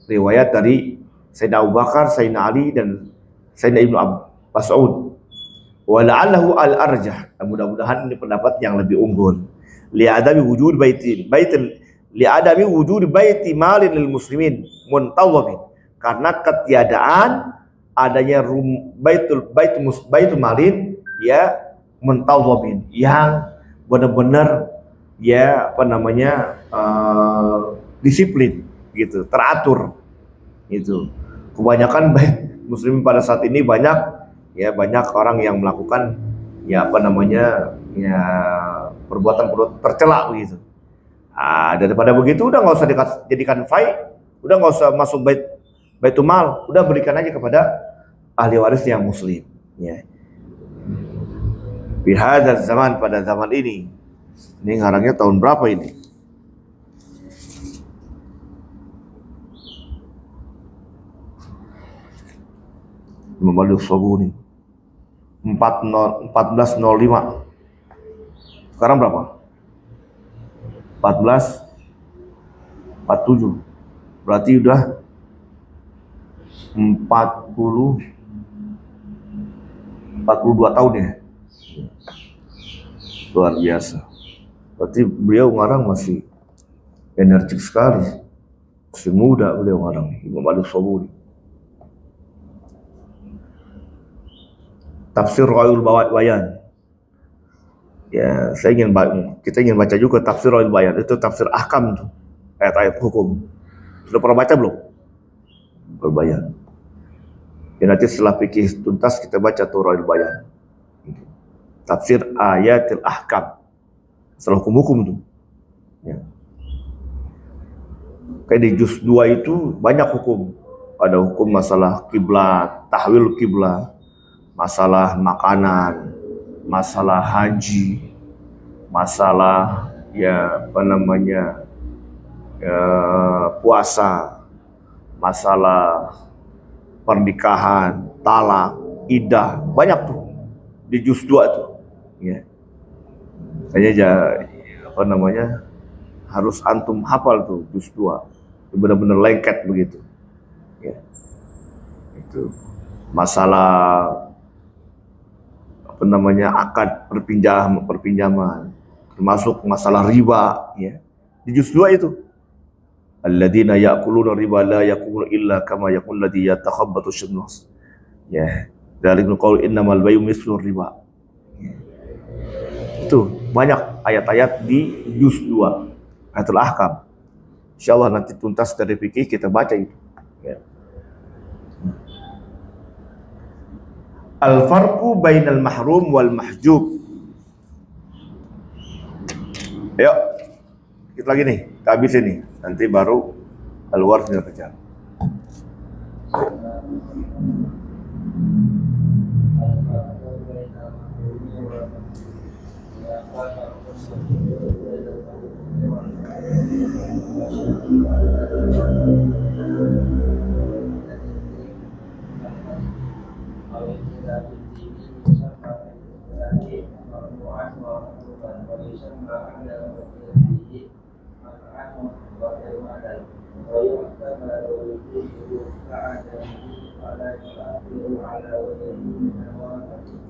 Speaker 1: riwayat dari Sayyidina Abu Bakar, Sayyidina Ali, dan Sayyidina Ibnu Mas'ud. Wala'allahu al-arjah. Mudah-mudahan ini pendapat yang lebih unggul. Li'adami wujud li'adami wujud baiti malin lil muslimin muntawwamin. Karena ketiadaan adanya baitul malin, ya, muntawwamin, yang benar-benar, ya, disiplin gitu, teratur gitu. Kebanyakan muslim pada saat ini banyak orang yang melakukan perbuatan tercela begitu. Daripada begitu udah nggak usah dijadikan fai, udah nggak usah masuk baitul mal, udah berikan aja kepada ahli waris yang muslim. Ya. Bihadzal zaman, pada zaman ini ngarangnya tahun berapa ini? Membalu Sobuni 1405. Sekarang berapa? 1447. Berarti udah 42 tahun ya. Luar biasa. Berarti beliau ngarang masih energik sekali. Masih muda beliau ngarang, Membalu Sobuni. Tafsir Raul Bayan. Ya, kita ingin baca juga tafsir Raul Bayan. Itu tafsir ahkam tuh, ayat-ayat hukum. Sudah pernah baca belum? Bayan. Ya, nanti setelah fikih tuntas kita baca tuh Raul Bayan. Tafsir ayatil ahkam. Setelah hukum-hukum tuh. Ya. Kayak di juz 2 itu banyak hukum. Ada hukum masalah kiblat, tahwil kiblat, masalah makanan, masalah haji, masalah puasa, masalah pernikahan, talak, iddah, banyak tuh di juz 2 tuh. Ya. Kayaknya harus antum hafal tuh juz 2. Benar-benar lengket begitu. Ya. Itu masalah akad perpinjaman, termasuk masalah riba, ya. Di juz 2 itu. Alladzina ya'kuluna riba la yaquluna illa kama yaqul ladzi yatakhabbatu syaitan. Ya, dari qaul innamal bay'u mislu riba. Ya. Itu banyak ayat-ayat di juz 2, ayatul ahkam. Insyaallah nanti tuntas dari fikih kita baca itu. Ya. Al-farqu bainal mahrum wal mahjub. Yuk, kita lagi nih, habis ini. Nanti baru keluar sudah kerja.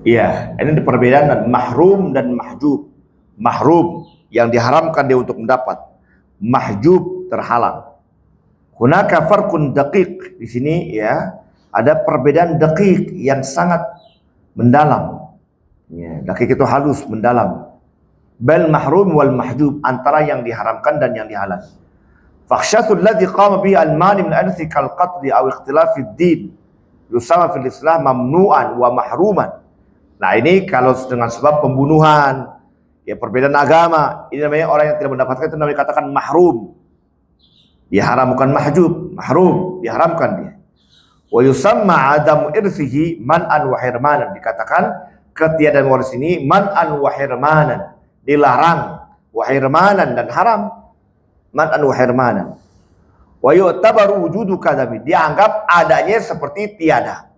Speaker 1: Iya, ini perbedaan mahrum dan mahjub. Mahrum yang diharamkan dia untuk mendapat, mahjub terhalang. Hunaka farqun daqiq. Di sini ya ada perbedaan daqiq yang sangat mendalam. Ya, daqiq itu halus, mendalam. Bal mahrum wal mahjub, antara yang diharamkan dan yang dihalang. Fakhshatul ladzi qama bihi al-mani min irthi kal qatli aw ikhtilaf ad-din yusama fil Islam mamnu'an wa mahruman. Nah, ini kalau dengan sebab pembunuhan, ya perbedaan agama, ini namanya orang yang tidak mendapatkan itu namanya katakan mahrum. Diharam, bukan mahjub, mahrum, diharamkan dia. Wa yusamma adamu irsihi man'an wa hirmanan, dikatakan ketiadaan waris ini man'an wa hirmanan, dilarang, wa hirmanan dan haram. Man'an wa hirmanan. Wa yu'tabaru wujudu kadami, dianggap adanya seperti tiada.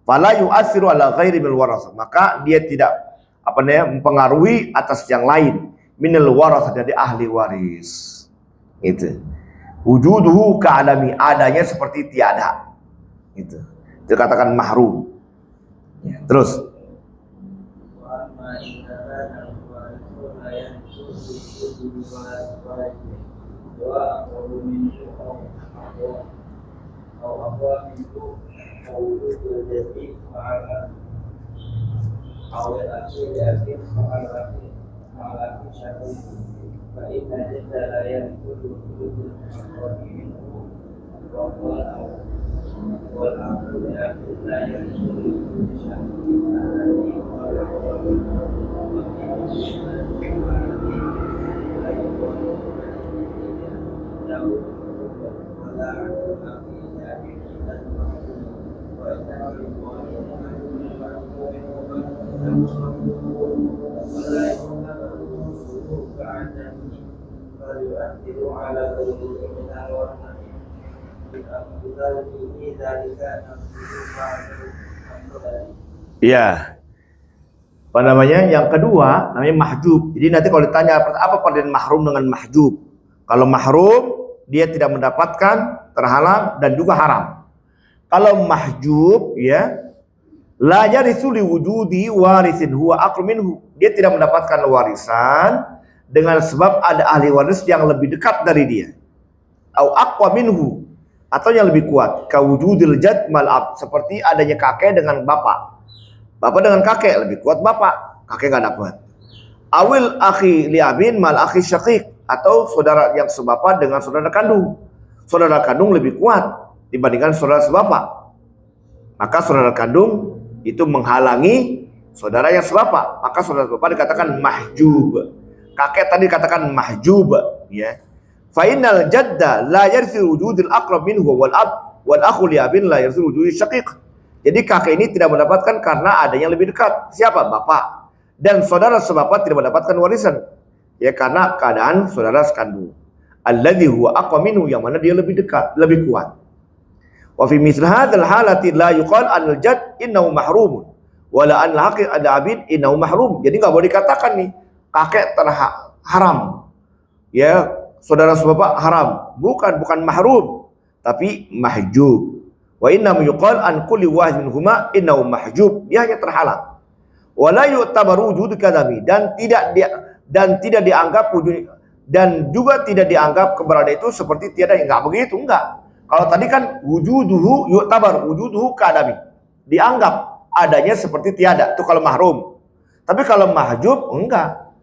Speaker 1: Fala yu'assiru ala ghairi mil warasah, maka dia tidak mempengaruhi atas yang lain minal warasah, dari ahli waris. Itu. Wujuduhu ka'adami, adanya seperti tiada. Itu dikatakan mahrum. Ya, terus ya, apa namanya? Yang kedua namanya mahjub. Jadi nanti kalau ditanya apa perbedaan mahrum dengan mahjub? Kalau mahrum dia tidak mendapatkan, terhalang dan juga haram. Kalau mahjub, ya, la yarithu li wujudi warisin huwa aqrab minhu, dia tidak mendapatkan warisan dengan sebab ada ahli waris yang lebih dekat dari dia. Au aqwa minhu, atau yang lebih kuat, ka wujudil jad mal ab, seperti adanya kakek dengan bapak. Bapak dengan kakek lebih kuat bapak, kakek enggak dapat. Awil akhi li abin mal akhi syaqiq, atau saudara yang sebapak dengan saudara kandung. Saudara kandung lebih kuat dibandingkan saudara sebapak. Maka saudara kandung itu menghalangi saudara yang sebapak, maka saudara sebapak dikatakan mahjub. Kakek tadi dikatakan mahjub, ya. Fa innal jadda la yarthi wujudil aqrab minhu wal ab wal akhu li abin la yarthi wujudil syaqiq. Jadi kakek ini tidak mendapatkan karena adanya yang lebih dekat. Siapa? Bapak. Dan saudara sebapak tidak mendapatkan warisan, ya, karena keadaan saudara sekandung. Alladzi huwa aqwa minhu, yang mana dia lebih dekat, lebih kuat. Wa fi misl hadzal halati la yuqal anil jad innahu mahrum wala an al-haqi al-abid innahu mahrum. Jadi enggak boleh dikatakan nih kakek haram, ya, saudara sebapak haram. Bukan mahrum, tapi mahjub. Wa inna yuqal an kulli wahid minhuma innahu mahjub, dia hanya terhalang. Wala yu'tabaru wujud kadami, dan tidak dianggap wujud, dan juga tidak dianggap keberadaan itu seperti tiada. Enggak begitu, enggak. Kalau tadi kan wujuduhu yu'tabar, wujuduhu kadami, dianggap adanya seperti tiada, itu kalau mahrum. Tapi kalau mahjub enggak,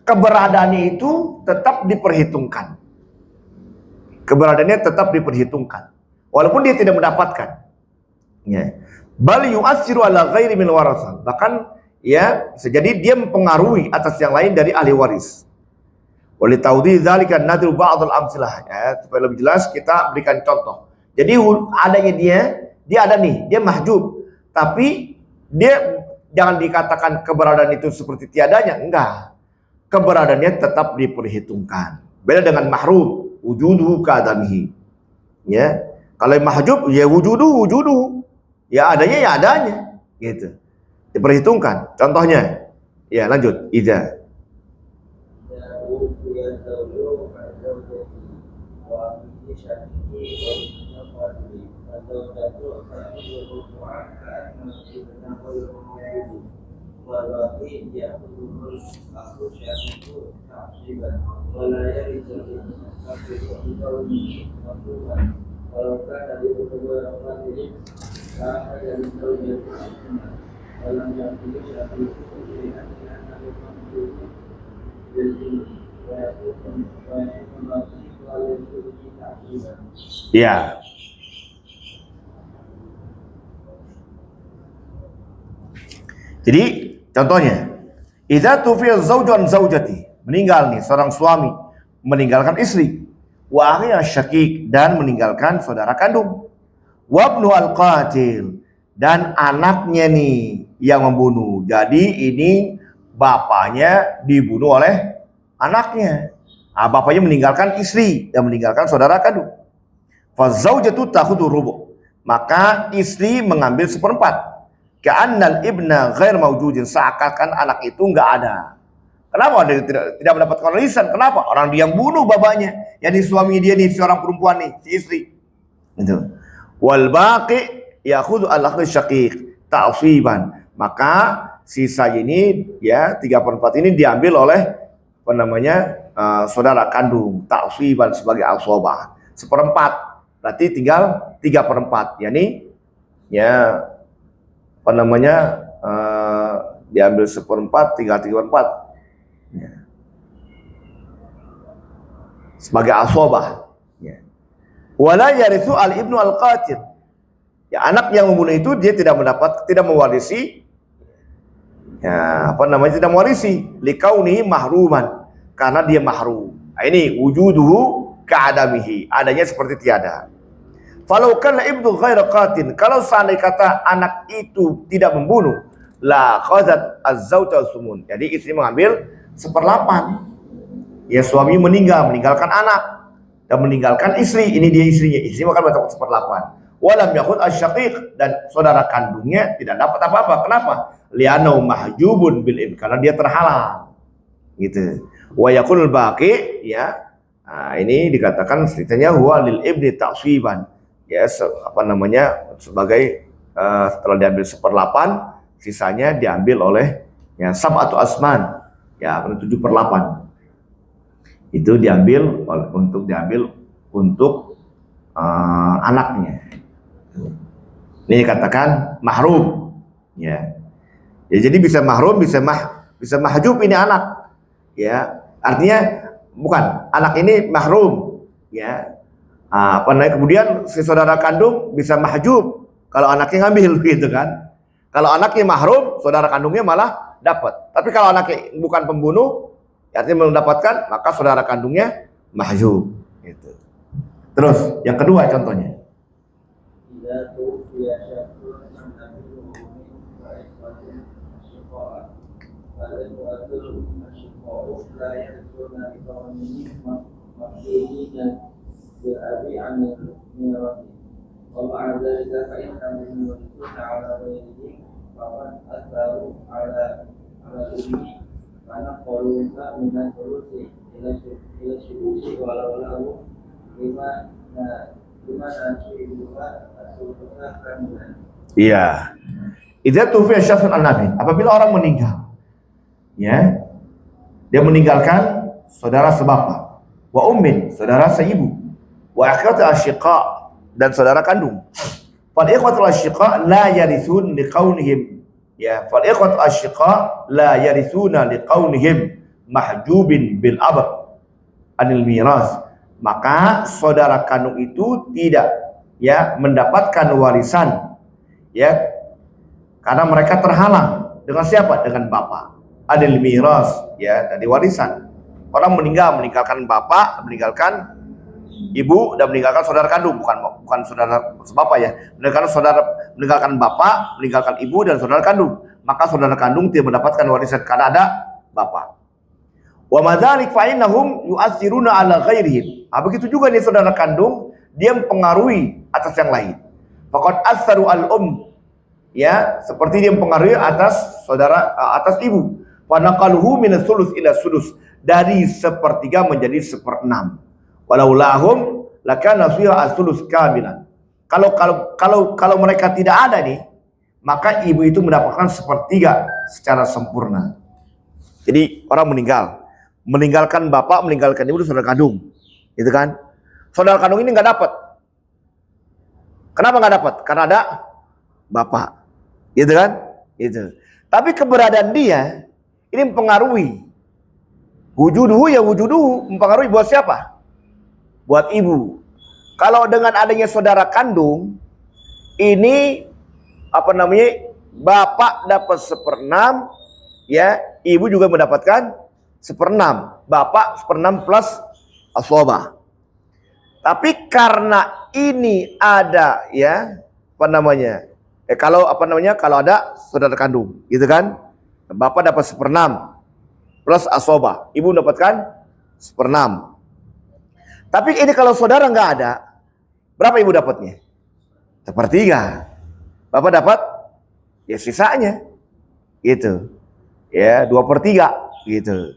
Speaker 1: keberadaannya itu tetap diperhitungkan. Keberadaannya tetap diperhitungkan walaupun dia tidak mendapatkan, ya. Bal yu'assiru ala ghairi min warasah, bahkan, ya, bisa jadi dia mempengaruhi atas yang lain dari ahli waris. Wali taudhi dzalika nadru ba'd al-amsilah, ya, supaya lebih jelas kita berikan contoh. Jadi adanya dia ada nih, dia mahjub, tapi dia jangan dikatakan keberadaan itu seperti tiadanya, enggak. Keberadaannya tetap diperhitungkan. Beda dengan mahrum, wujuduhu ka'adamihi. Ya, kalau mahjub ya wujuduhu, ya adanya ya adanya, gitu. Diperhitungkan. Contohnya, ya, lanjut. Idza Ya. Jadi contohnya, idza tufiya zawju an zaujati, meninggal nih seorang suami meninggalkan istri, wa akhiya syakik, dan meninggalkan saudara kandung, wa ibnu al-qatil, dan anaknya nih yang membunuh. Jadi ini bapaknya dibunuh oleh anaknya. Nah, bapaknya meninggalkan istri dan meninggalkan saudara kandung. Fa zaujatu takhudhu rubu', maka istri mengambil seperempat. Ka'annal ibna ghair maujudin, seakan-akan anak itu enggak ada. Kenapa dia tidak mendapatkan warisan? Kenapa? Orang dia yang bunuh bapaknya. Jadi suami dia nih, seorang perempuan nih, si istri. Itu. Wal baqi yakhudhu al-akhi syaqiq ta'siban. Maka sisa ini ya 3/4 ini diambil oleh apa namanya? Saudara kandung, ta'siban sebagai asabah. 1/4. Berarti tinggal 3/4. Yani ya apa namanya, diambil 1/4, tinggal 3/4 ya. Sebagai asabah ya. Wala yarithu al ibnu al qatil, ya anak yang membunuh itu dia tidak mewarisi ya apa namanya, tidak mewarisi likaunihi mahruman, karena dia mahrum. Nah, ini wujuduhu ka'adamihi, adanya seperti tiada. Falau kana ibnu ghairu qatil, kalau seandainya kata anak itu tidak membunuh, la khazat az-zawja sumun, jadi istri mengambil 1/8. Ya suami meninggalkan anak dan meninggalkan istri, ini dia istrinya, istri makan dapat 1/8. Walam yakhud asy-syaqiq, dan saudara kandungnya tidak dapat apa-apa. Kenapa? Li'annahu mahjubun bil ibn, karena dia terhalang. Gitu. Wa yaqul baqi, ya. Nah, ini dikatakan ceritanya huwa lil ibni ta'siban. Ya, apa namanya, sebagai setelah diambil 1/8, sisanya diambil oleh ya sab'atu asman, ya 7/8. Itu diambil untuk anaknya. Ini katakan mahrum, ya. Ya jadi bisa mahrum, bisa mahjub ini anak, ya. Artinya bukan anak ini mahrum, ya. Apa namanya, kemudian si saudara kandung bisa mahjub kalau anaknya ngambil, gitu kan. Kalau anaknya mahrum, saudara kandungnya malah dapat. Tapi kalau anaknya bukan pembunuh, artinya mendapatkan, maka saudara kandungnya mahjub, gitu. Terus yang kedua contohnya,
Speaker 3: بأبي عن الميراث ومع ذلك فإنهم يورثون على غيرهم فقد أثروا على الأم فنقلوها من الثلث إلى السدس ولو له لما نسيبها الثلث كاملا.
Speaker 1: iya. Idza tufiya syakhsun an-nabi, apabila orang meninggal, ya, dia meninggalkan saudara sebapa, wa ummin, saudara seibu, wa akhwatu asyiqa, dan saudara kandung. Fal ikhwatu asyiqa la yarithun liqaunihim, ya, fal ikhwatu asyiqa la yarithuna liqaunihim mahjubin bil ab anil miras, maka saudara kandung itu tidak ya mendapatkan warisan, ya, karena mereka terhalang dengan siapa? Dengan bapak. Anil miras, ya, dari warisan. Orang meninggalkan bapak, meninggalkan ibu, dan meninggalkan saudara kandung, bukan saudara sebapa, ya, meninggalkan bapak, meninggalkan ibu dan saudara kandung, maka saudara kandung tidak mendapatkan warisan karena ada bapak. Wa madzalik fa innahum yu'athiruna ala ghairihim. Begitu juga nih saudara kandung, dia mempengaruhi atas yang lain. Faqad atharu al-um, ya, seperti dia mempengaruhi atas atas ibu. Wa naqaluhu min ats-tsulus ila sudus, dari 1/3 menjadi 1/6. Walau lahum lakana fiha as-sulus kamilan. Kalau mereka tidak ada nih, maka ibu itu mendapatkan 1/3 secara sempurna. Jadi orang meninggalkan bapak, meninggalkan ibu, saudara kandung, gitu kan? Saudara kandung ini nggak dapat. Kenapa nggak dapat? Karena ada bapak, gitu kan? Gitu. Tapi keberadaan dia ini mempengaruhi wujuduhu, ya wujuduhu, mempengaruhi buat siapa? buat ibu. Kalau dengan adanya saudara kandung, ini apa namanya, bapak dapat 1/6, ya, ibu juga mendapatkan 1/6. Bapak 1/6 plus asobah. Tapi karena ini ada, ya, apa namanya, kalau ada saudara kandung, gitu kan, bapak dapat 1/6 plus asobah, ibu mendapatkan 1/6. Tapi ini kalau saudara nggak ada, berapa ibu dapatnya? 1/3. Bapak dapat ya sisanya, gitu, ya 2/3, gitu.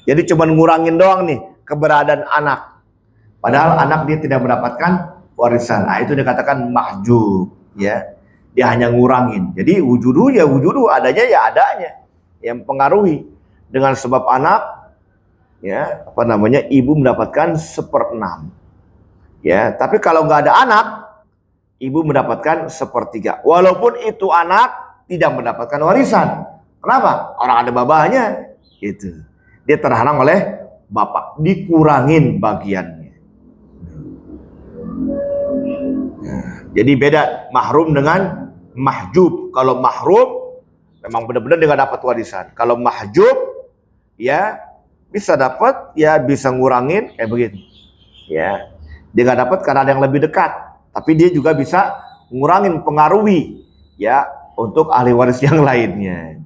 Speaker 1: Jadi cuma ngurangin doang nih keberadaan anak. Padahal anak dia tidak mendapatkan warisan. Nah, itu dikatakan mahjub, ya. Dia hanya ngurangin. Jadi wujudu adanya ya adanya. Yang pengaruhi dengan sebab anak, ya, apa namanya, ibu mendapatkan 1/6. Ya, tapi kalau nggak ada anak, ibu mendapatkan 1/3. Walaupun itu anak tidak mendapatkan warisan. Kenapa? Orang ada babahnya, gitu. Dia terhalang oleh bapak, dikurangin bagiannya. Jadi beda mahrum dengan mahjub. Kalau mahrum memang benar-benar dia nggak dapat warisan. Kalau mahjub, ya bisa dapat, ya bisa ngurangin, kayak begitu. Ya, dia nggak dapat karena ada yang lebih dekat, tapi dia juga bisa ngurangin, pengaruhi, ya, untuk ahli waris yang lainnya.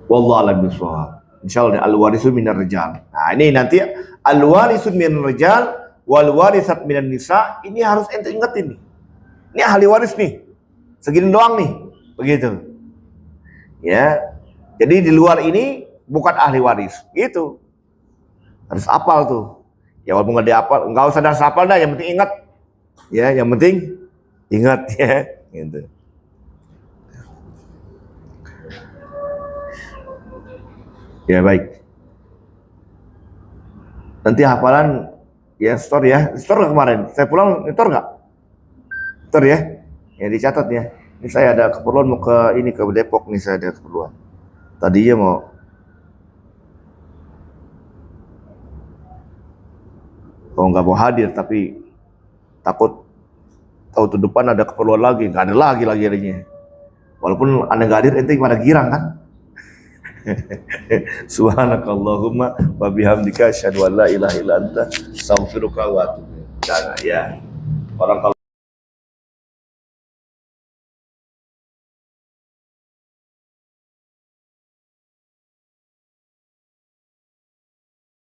Speaker 1: Wallahu a'lam bishawab. Insyaallah al-warisu minar rijal. Nah, ini nanti al-warisu minar rijal wal warisat minan nisa, ini harus ente ingetin nih. Ini ahli waris nih. Segini doang nih. Begitu. Ya. Jadi di luar ini bukan ahli waris. Gitu. Harus hafal tuh. Ya walaupun nggak dihafal, nggak usah harus hafal dah, yang penting ingat. Ya, yang penting ingat, ya. Gitu. Ya baik. Nanti hafalan ya store ya. Store kemarin. Saya pulang store nggak? Store ya. Ya dicatat ya. Ini saya ada keperluan mau ke Depok nih, saya ada keperluan. Tadinya nggak mau hadir, tapi takut tahun depan ada keperluan lagi, nggak ada lagi adanya. Walaupun Anda nggak hadir, ente pada girang kan? Subhanakallahumma wa bihamdika asyhadu an la ilaha illa anta astaghfiruka wa atubu ilaik. Ya. Orang kalau